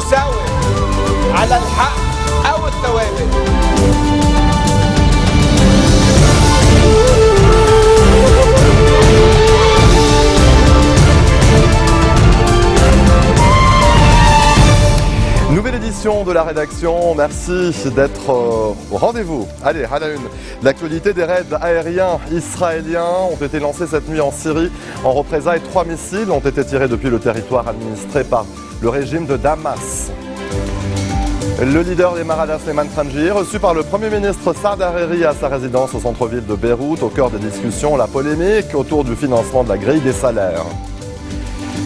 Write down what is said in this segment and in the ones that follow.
مساوم على الحق أو الثوابت. Nouvelle édition de la rédaction, merci d'être au rendez-vous. Allez, à la une, l'actualité des raids aériens israéliens ont été lancés cette nuit en Syrie. En représailles, 3 missiles ont été tirés depuis le territoire administré par le régime de Damas. Le leader des Maradas, Sleiman Frangi, reçu par le Premier ministre Saad Hariri à sa résidence au centre-ville de Beyrouth. Au cœur des discussions, la polémique autour du financement de la grille des salaires.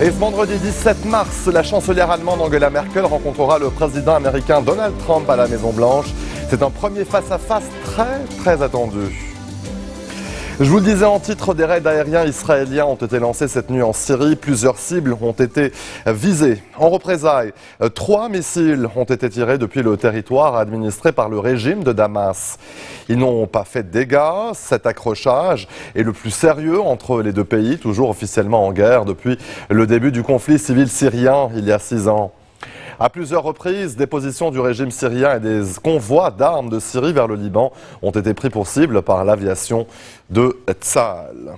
Et ce vendredi 17 mars, la chancelière allemande Angela Merkel rencontrera le président américain Donald Trump à la Maison-Blanche. C'est un premier face-à-face très attendu. Je vous le disais en titre, des raids aériens israéliens ont été lancés cette nuit en Syrie. Plusieurs cibles ont été visées. En représailles, 3 missiles ont été tirés depuis le territoire administré par le régime de Damas. Ils n'ont pas fait de dégâts. Cet accrochage est le plus sérieux entre les deux pays, toujours officiellement en guerre depuis le début du conflit civil syrien il y a 6 ans. À plusieurs reprises, des positions du régime syrien et des convois d'armes de Syrie vers le Liban ont été pris pour cible par l'aviation de Tsahal.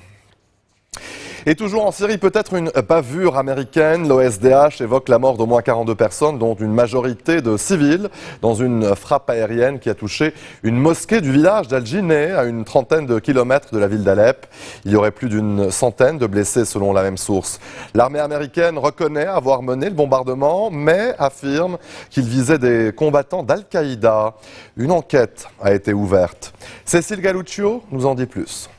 Et toujours en Syrie, peut-être une bavure américaine. L'OSDH évoque la mort d'au moins 42 personnes, dont une majorité de civils, dans une frappe aérienne qui a touché une mosquée du village d'Al-Jineh, à une trentaine de kilomètres de la ville d'Alep. Il y aurait plus d'une centaine de blessés selon la même source. L'armée américaine reconnaît avoir mené le bombardement, mais affirme qu'il visait des combattants d'Al-Qaïda. Une enquête a été ouverte. Cécile Galluccio nous en dit plus.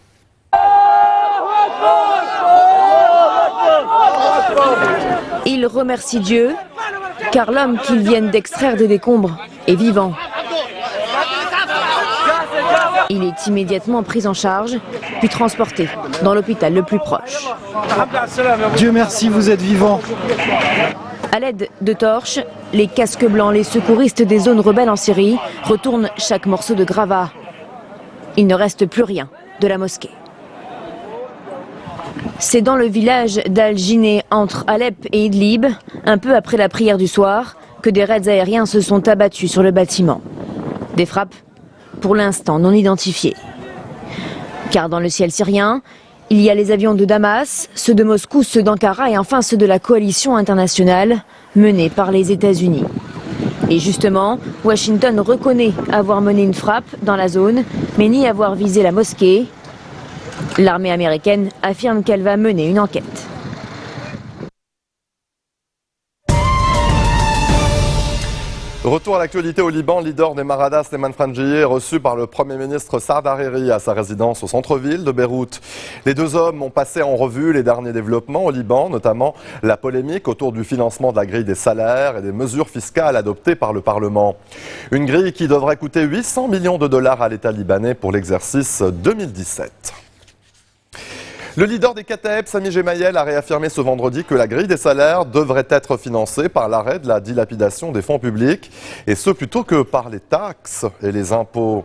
Il remercie Dieu, car l'homme qu'ils viennent d'extraire des décombres est vivant. Il est immédiatement pris en charge, puis transporté dans l'hôpital le plus proche. Dieu merci, vous êtes vivant. À l'aide de torches, les casques blancs, les secouristes des zones rebelles en Syrie retournent chaque morceau de gravat. Il ne reste plus rien de la mosquée. C'est dans le village d'Al-Jineh, entre Alep et Idlib, un peu après la prière du soir, que des raids aériens se sont abattus sur le bâtiment. Des frappes, pour l'instant non identifiées. Car dans le ciel syrien, il y a les avions de Damas, ceux de Moscou, ceux d'Ankara et enfin ceux de la coalition internationale menée par les États-Unis. Et justement, Washington reconnaît avoir mené une frappe dans la zone, mais nie avoir visé la mosquée. L'armée américaine affirme qu'elle va mener une enquête. Retour à l'actualité au Liban, le leader des Maradas, Sleiman Frangi, est reçu par le Premier ministre Saad Hariri à sa résidence au centre-ville de Beyrouth. Les deux hommes ont passé en revue les derniers développements au Liban, notamment la polémique autour du financement de la grille des salaires et des mesures fiscales adoptées par le Parlement. Une grille qui devrait coûter 800 millions de dollars à l'État libanais pour l'exercice 2017. Le leader des Kataeb, Sami Gemayel, a réaffirmé ce vendredi que la grille des salaires devrait être financée par l'arrêt de la dilapidation des fonds publics, et ce plutôt que par les taxes et les impôts.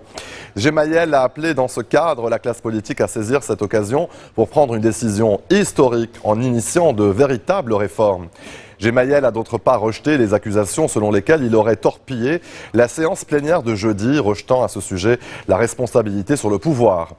Gemayel a appelé dans ce cadre la classe politique à saisir cette occasion pour prendre une décision historique en initiant de véritables réformes. Gemayel a d'autre part rejeté les accusations selon lesquelles il aurait torpillé la séance plénière de jeudi, rejetant à ce sujet la responsabilité sur le pouvoir.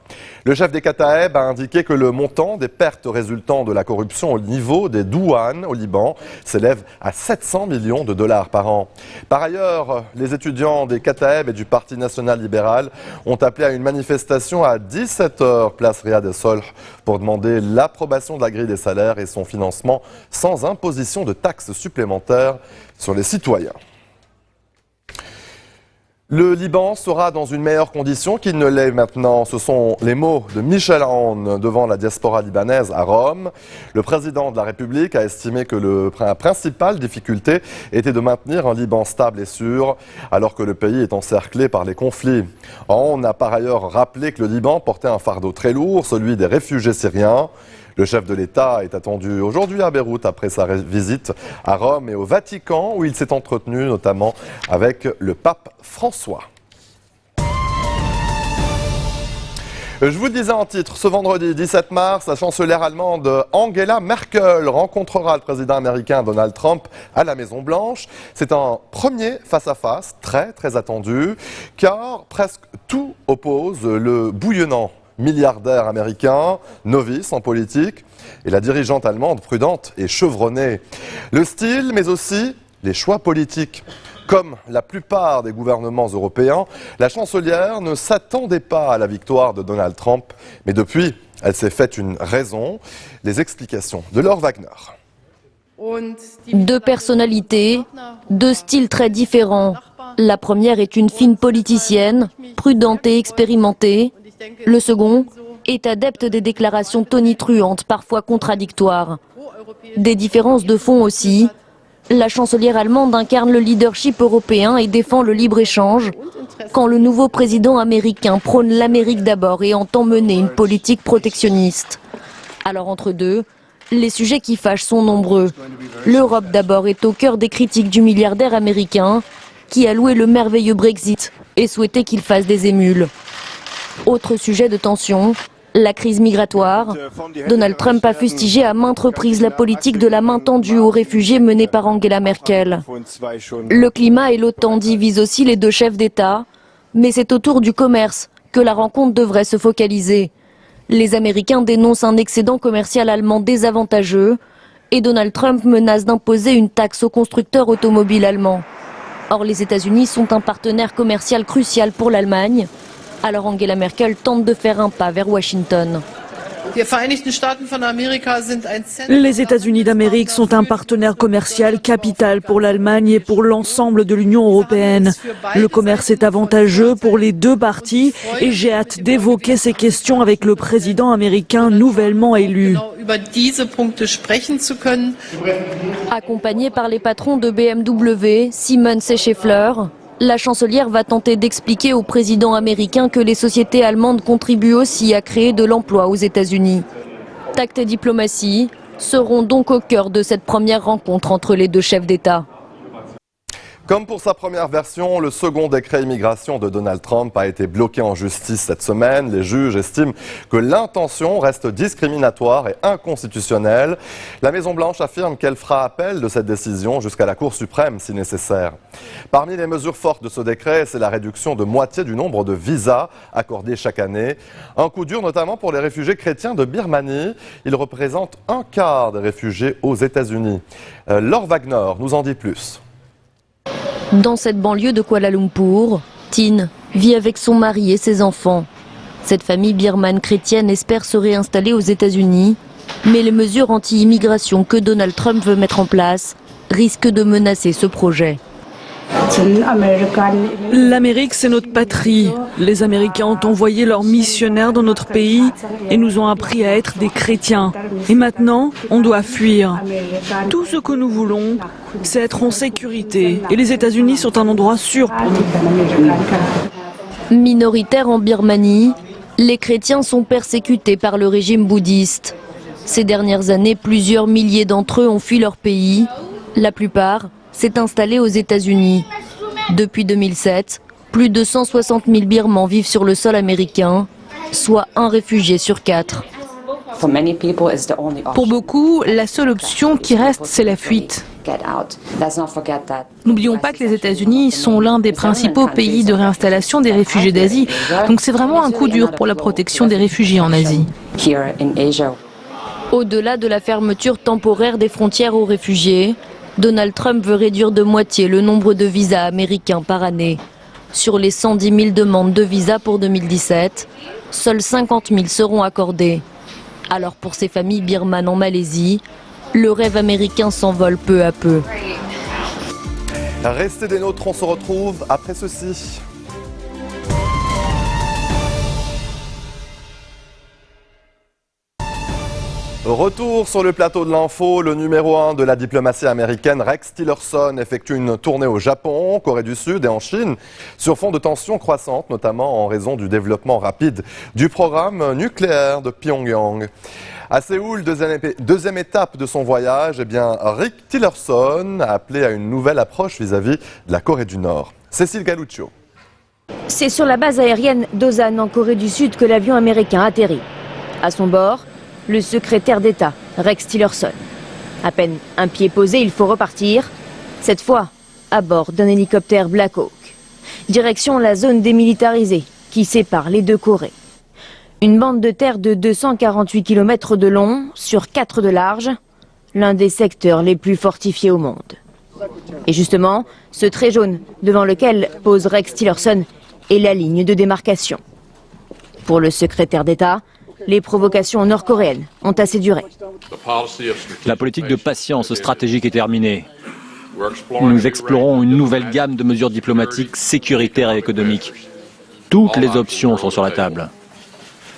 Le chef des Kataeb a indiqué que le montant des pertes résultant de la corruption au niveau des douanes au Liban s'élève à 700 millions de dollars par an. Par ailleurs, les étudiants des Kataeb et du Parti national libéral ont appelé à une manifestation à 17h, place Riyad el-Solh, pour demander l'approbation de la grille des salaires et son financement sans imposition de taxes supplémentaires sur les citoyens. Le Liban sera dans une meilleure condition qu'il ne l'est maintenant. Ce sont les mots de Michel Aoun devant la diaspora libanaise à Rome. Le président de la République a estimé que la principale difficulté était de maintenir un Liban stable et sûr, alors que le pays est encerclé par les conflits. Aoun a par ailleurs rappelé que le Liban portait un fardeau très lourd, celui des réfugiés syriens. Le chef de l'État est attendu aujourd'hui à Beyrouth après sa visite à Rome et au Vatican où il s'est entretenu notamment avec le pape François. Je vous le disais en titre, ce vendredi 17 mars, la chancelière allemande Angela Merkel rencontrera le président américain Donald Trump à la Maison-Blanche. C'est un premier face-à-face très attendu, car presque tout oppose le bouillonnant milliardaire américain, novice en politique, et la dirigeante allemande prudente et chevronnée. Le style, mais aussi les choix politiques. Comme la plupart des gouvernements européens, la chancelière ne s'attendait pas à la victoire de Donald Trump, mais depuis, elle s'est faite une raison. Les explications de Laure Wagner. Deux personnalités, deux styles très différents. La première est une fine politicienne, prudente et expérimentée. Le second est adepte des déclarations tonitruantes, parfois contradictoires. Des différences de fond aussi. La chancelière allemande incarne le leadership européen et défend le libre-échange, quand le nouveau président américain prône l'Amérique d'abord et entend mener une politique protectionniste. Alors entre deux, les sujets qui fâchent sont nombreux. L'Europe d'abord est au cœur des critiques du milliardaire américain qui a loué le merveilleux Brexit et souhaitait qu'il fasse des émules. Autre sujet de tension, la crise migratoire. Donald Trump a fustigé à maintes reprises la politique de la main tendue aux réfugiés menée par Angela Merkel. Le climat et l'OTAN divisent aussi les deux chefs d'État, mais c'est autour du commerce que la rencontre devrait se focaliser. Les Américains dénoncent un excédent commercial allemand désavantageux et Donald Trump menace d'imposer une taxe aux constructeurs automobiles allemands. Or, les États-Unis sont un partenaire commercial crucial pour l'Allemagne. Alors Angela Merkel tente de faire un pas vers Washington. Les États-Unis d'Amérique sont un partenaire commercial capital pour l'Allemagne et pour l'ensemble de l'Union européenne. Le commerce est avantageux pour les deux parties et j'ai hâte d'évoquer ces questions avec le président américain nouvellement élu. Accompagnée par les patrons de BMW, Siemens et Schaeffler, la chancelière va tenter d'expliquer au président américain que les sociétés allemandes contribuent aussi à créer de l'emploi aux États-Unis. Tact et diplomatie seront donc au cœur de cette première rencontre entre les deux chefs d'État. Comme pour sa première version, le second décret immigration de Donald Trump a été bloqué en justice cette semaine. Les juges estiment que l'intention reste discriminatoire et inconstitutionnelle. La Maison-Blanche affirme qu'elle fera appel de cette décision jusqu'à la Cour suprême si nécessaire. Parmi les mesures fortes de ce décret, c'est la réduction de moitié du nombre de visas accordés chaque année. Un coup dur notamment pour les réfugiés chrétiens de Birmanie. Ils représentent un quart des réfugiés aux États-Unis. Laure Wagner nous en dit plus. Dans cette banlieue de Kuala Lumpur, Tin vit avec son mari et ses enfants. Cette famille birmane chrétienne espère se réinstaller aux États-Unis, mais les mesures anti-immigration que Donald Trump veut mettre en place risquent de menacer ce projet. L'Amérique, c'est notre patrie. Les Américains ont envoyé leurs missionnaires dans notre pays et nous ont appris à être des chrétiens. Et maintenant, on doit fuir. Tout ce que nous voulons, c'est être en sécurité. Et les États-Unis sont un endroit sûr pour nous. Minoritaires en Birmanie, les chrétiens sont persécutés par le régime bouddhiste. Ces dernières années, plusieurs milliers d'entre eux ont fui leur pays. La plupart s'est installé aux États-Unis. Depuis 2007, plus de 160 000 Birmans vivent sur le sol américain, soit un réfugié sur 4. Pour beaucoup, la seule option qui reste, c'est la fuite. N'oublions pas que les États-Unis sont l'un des principaux pays de réinstallation des réfugiés d'Asie. Donc c'est vraiment un coup dur pour la protection des réfugiés en Asie. Au-delà de la fermeture temporaire des frontières aux réfugiés, Donald Trump veut réduire de moitié le nombre de visas américains par année. Sur les 110 000 demandes de visa pour 2017, seuls 50 000 seront accordées. Alors pour ces familles birmanes en Malaisie, le rêve américain s'envole peu à peu. Restez des nôtres, on se retrouve après ceci. Retour sur le plateau de l'info, le numéro 1 de la diplomatie américaine, Rex Tillerson, effectue une tournée au Japon, Corée du Sud et en Chine, sur fond de tensions croissantes, notamment en raison du développement rapide du programme nucléaire de Pyongyang. À Séoul, deuxième étape de son voyage, Rex Tillerson a appelé à une nouvelle approche vis-à-vis de la Corée du Nord. Cécile Galluccio. C'est sur la base aérienne d'Osan en Corée du Sud que l'avion américain atterrit. À son bord, le secrétaire d'État, Rex Tillerson. À peine un pied posé, il faut repartir, cette fois à bord d'un hélicoptère Black Hawk. Direction la zone démilitarisée qui sépare les deux Corées. Une bande de terre de 248 km de long sur 4 de large, l'un des secteurs les plus fortifiés au monde. Et justement, ce trait jaune devant lequel pose Rex Tillerson est la ligne de démarcation. Pour le secrétaire d'État, les provocations nord-coréennes ont assez duré. La politique de patience stratégique est terminée. Nous explorons une nouvelle gamme de mesures diplomatiques, sécuritaires et économiques. Toutes les options sont sur la table.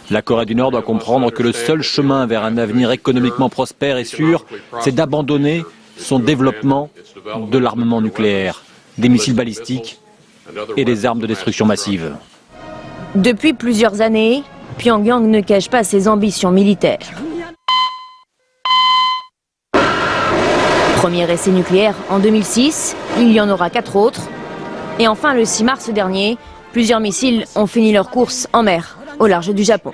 La Corée du Nord doit comprendre que le seul chemin vers un avenir économiquement prospère et sûr, c'est d'abandonner son développement de l'armement nucléaire, des missiles balistiques et des armes de destruction massive. Depuis plusieurs années, Pyongyang ne cache pas ses ambitions militaires. Premier essai nucléaire en 2006, il y en aura 4 autres. Et enfin, le 6 mars dernier, plusieurs missiles ont fini leur course en mer, au large du Japon.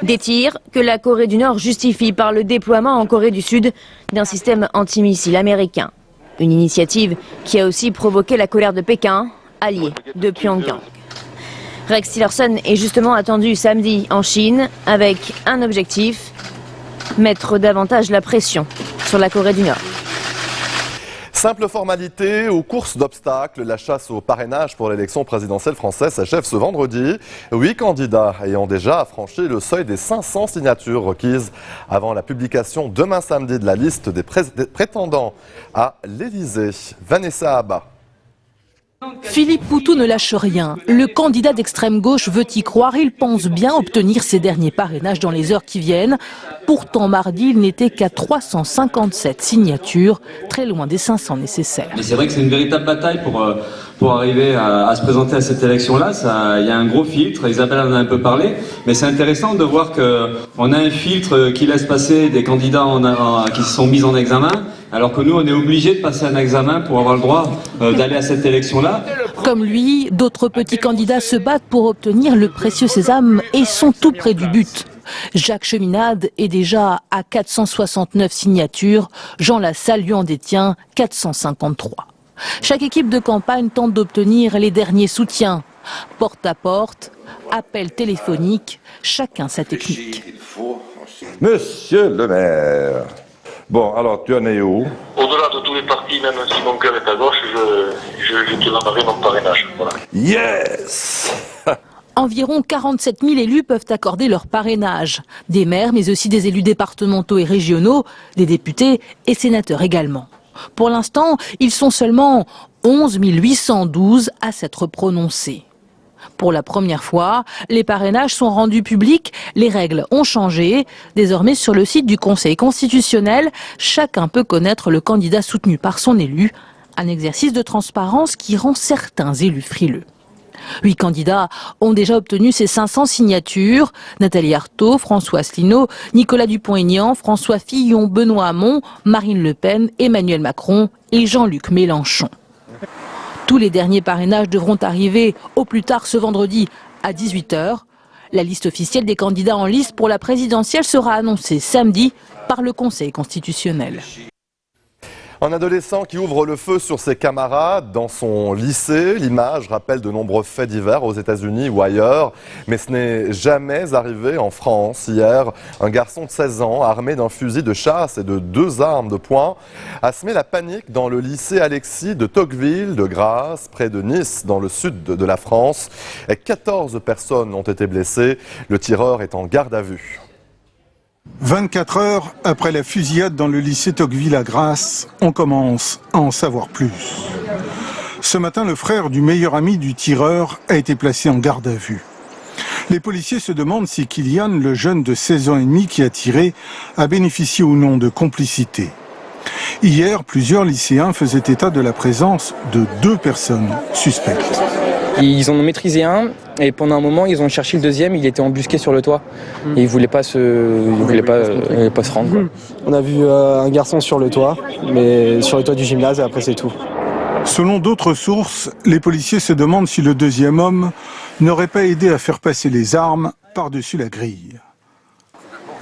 Des tirs que la Corée du Nord justifie par le déploiement en Corée du Sud d'un système antimissile américain. Une initiative qui a aussi provoqué la colère de Pékin, allié de Pyongyang. Rex Tillerson est justement attendu samedi en Chine avec un objectif, mettre davantage la pression sur la Corée du Nord. Simple formalité, aux courses d'obstacles, la chasse au parrainage pour l'élection présidentielle française s'achève ce vendredi. 8 candidats ayant déjà franchi le seuil des 500 signatures requises avant la publication demain samedi de la liste des prétendants à l'Élysée. Vanessa Abba. Philippe Poutou ne lâche rien. Le candidat d'extrême gauche veut y croire. Il pense bien obtenir ses derniers parrainages dans les heures qui viennent. Pourtant, mardi, il n'était qu'à 357 signatures, très loin des 500 nécessaires. Et c'est vrai que c'est une véritable bataille pour arriver à se présenter à cette élection-là. Il y a un gros filtre, Isabelle en a un peu parlé, mais c'est intéressant de voir qu'on a un filtre qui laisse passer des candidats qui se sont mis en examen, alors que nous, on est obligés de passer un examen pour avoir le droit d'aller à cette élection-là. Comme lui, d'autres petits candidats se battent pour obtenir le précieux sésame et sont tout près du but. Jacques Cheminade est déjà à 469 signatures, Jean Lassalle lui en détient 453. Chaque équipe de campagne tente d'obtenir les derniers soutiens. Porte à porte, appel téléphonique, chacun sa technique. Monsieur le maire, bon, alors tu en es où? Au-delà de tous les partis, même si mon cœur est à gauche, je te donnerai mon parrainage. Voilà. Yes. Environ 47 000 élus peuvent accorder leur parrainage. Des maires, mais aussi des élus départementaux et régionaux, des députés et sénateurs également. Pour l'instant, ils sont seulement 11 812 à s'être prononcés. Pour la première fois, les parrainages sont rendus publics, les règles ont changé. Désormais, sur le site du Conseil constitutionnel, chacun peut connaître le candidat soutenu par son élu. Un exercice de transparence qui rend certains élus frileux. 8 candidats ont déjà obtenu ces 500 signatures. Nathalie Arthaud, François Asselineau, Nicolas Dupont-Aignan, François Fillon, Benoît Hamon, Marine Le Pen, Emmanuel Macron et Jean-Luc Mélenchon. Tous les derniers parrainages devront arriver au plus tard ce vendredi à 18h. La liste officielle des candidats en lice pour la présidentielle sera annoncée samedi par le Conseil constitutionnel. Un adolescent qui ouvre le feu sur ses camarades dans son lycée. L'image rappelle de nombreux faits divers aux États-Unis ou ailleurs. Mais ce n'est jamais arrivé en France. Hier, un garçon de 16 ans, armé d'un fusil de chasse et de 2 armes de poing, a semé la panique dans le lycée Alexis de Tocqueville, de Grasse, près de Nice, dans le sud de la France. 14 personnes ont été blessées. Le tireur est en garde à vue. 24 heures après la fusillade dans le lycée Tocqueville à Grasse, on commence à en savoir plus. Ce matin, le frère du meilleur ami du tireur a été placé en garde à vue. Les policiers se demandent si Kylian, le jeune de 16 ans et demi qui a tiré, a bénéficié ou non de complicité. Hier, plusieurs lycéens faisaient état de la présence de 2 personnes suspectes. Ils en ont maîtrisé un et pendant un moment ils ont cherché le deuxième, il était embusqué sur le toit et il voulait pas se rendre. Quoi. On a vu un garçon sur le toit, mais sur le toit du gymnase et après c'est tout. Selon d'autres sources, les policiers se demandent si le deuxième homme n'aurait pas aidé à faire passer les armes par-dessus la grille.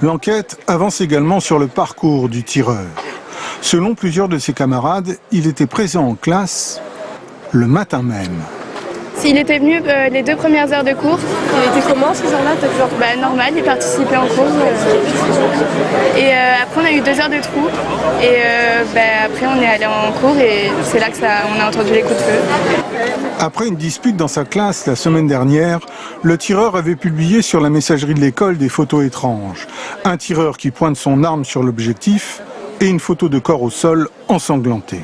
L'enquête avance également sur le parcours du tireur. Selon plusieurs de ses camarades, il était présent en classe le matin même. Il était venu les 2 premières heures de cours. Il était comment ce jour-là? Normal, il participait en cours. Et après on a eu 2 heures de trou. Et après on est allé en cours et c'est là qu'on a entendu les coups de feu. Après une dispute dans sa classe la semaine dernière, le tireur avait publié sur la messagerie de l'école des photos étranges. Un tireur qui pointe son arme sur l'objectif et une photo de corps au sol ensanglanté.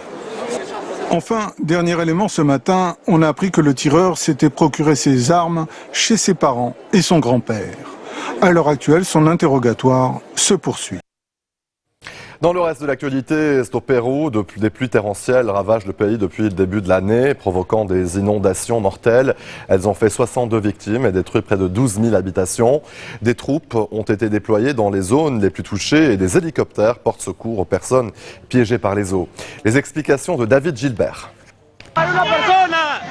Enfin, dernier élément ce matin, on a appris que le tireur s'était procuré ses armes chez ses parents et son grand-père. À l'heure actuelle, son interrogatoire se poursuit. Dans le reste de l'actualité, c'est au Pérou, des pluies torrentielles ravagent le pays depuis le début de l'année, provoquant des inondations mortelles. Elles ont fait 62 victimes et détruit près de 12 000 habitations. Des troupes ont été déployées dans les zones les plus touchées et des hélicoptères portent secours aux personnes piégées par les eaux. Les explications de David Gilbert.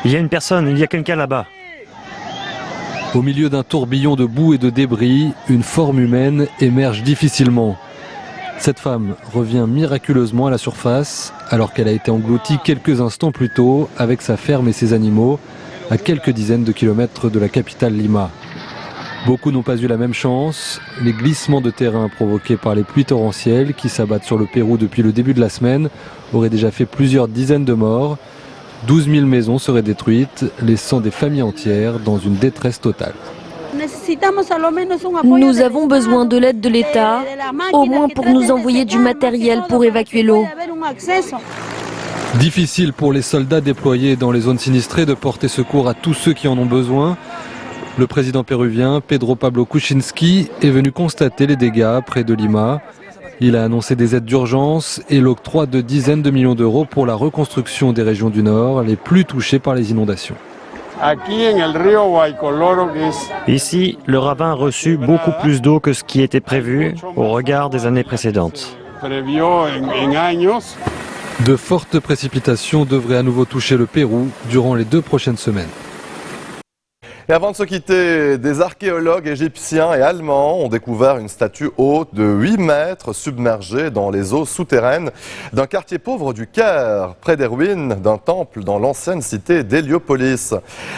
Il y a une personne, il y a quelqu'un là-bas. Au milieu d'un tourbillon de boue et de débris, une forme humaine émerge difficilement. Cette femme revient miraculeusement à la surface alors qu'elle a été engloutie quelques instants plus tôt avec sa ferme et ses animaux à quelques dizaines de kilomètres de la capitale Lima. Beaucoup n'ont pas eu la même chance. Les glissements de terrain provoqués par les pluies torrentielles qui s'abattent sur le Pérou depuis le début de la semaine auraient déjà fait plusieurs dizaines de morts. 12 000 maisons seraient détruites, laissant des familles entières dans une détresse totale. Nous avons besoin de l'aide de l'État, au moins pour nous envoyer du matériel pour évacuer l'eau. Difficile pour les soldats déployés dans les zones sinistrées de porter secours à tous ceux qui en ont besoin. Le président péruvien, Pedro Pablo Kuczynski, est venu constater les dégâts près de Lima. Il a annoncé des aides d'urgence et l'octroi de dizaines de millions d'euros pour la reconstruction des régions du Nord les plus touchées par les inondations. Ici, le ravin a reçu beaucoup plus d'eau que ce qui était prévu au regard des années précédentes. De fortes précipitations devraient à nouveau toucher le Pérou durant les 2 prochaines semaines. Et avant de se quitter, des archéologues égyptiens et allemands ont découvert une statue haute de 8 mètres submergée dans les eaux souterraines d'un quartier pauvre du Caire, près des ruines d'un temple dans l'ancienne cité d'Héliopolis.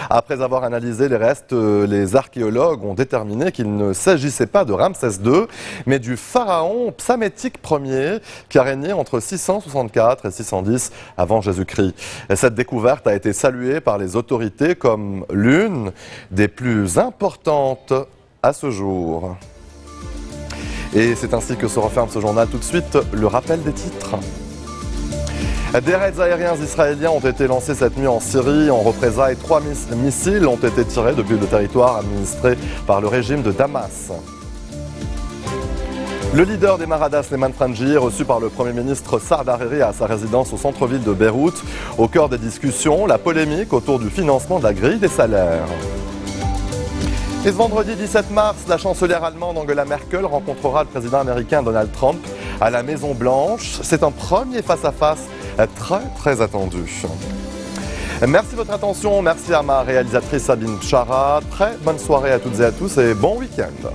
Après avoir analysé les restes, les archéologues ont déterminé qu'il ne s'agissait pas de Ramsès II, mais du pharaon Psamétique Ier qui a régné entre 664 et 610 avant Jésus-Christ. Cette découverte a été saluée par les autorités comme l'une des plus importantes à ce jour. Et c'est ainsi que se referme ce journal. Tout de suite, le rappel des titres. Des raids aériens israéliens ont été lancés cette nuit en Syrie. En représailles, 3 missiles ont été tirés depuis le territoire administré par le régime de Damas. Le leader des Maradas, Sleiman Frangi, est reçu par le Premier ministre Saad Hariri à sa résidence au centre-ville de Beyrouth. Au cœur des discussions, la polémique autour du financement de la grille des salaires. Et ce vendredi 17 mars, la chancelière allemande Angela Merkel rencontrera le président américain Donald Trump à la Maison-Blanche. C'est un premier face-à-face très attendu. Merci de votre attention, merci à ma réalisatrice Sabine Chara. Très bonne soirée à toutes et à tous et bon week-end.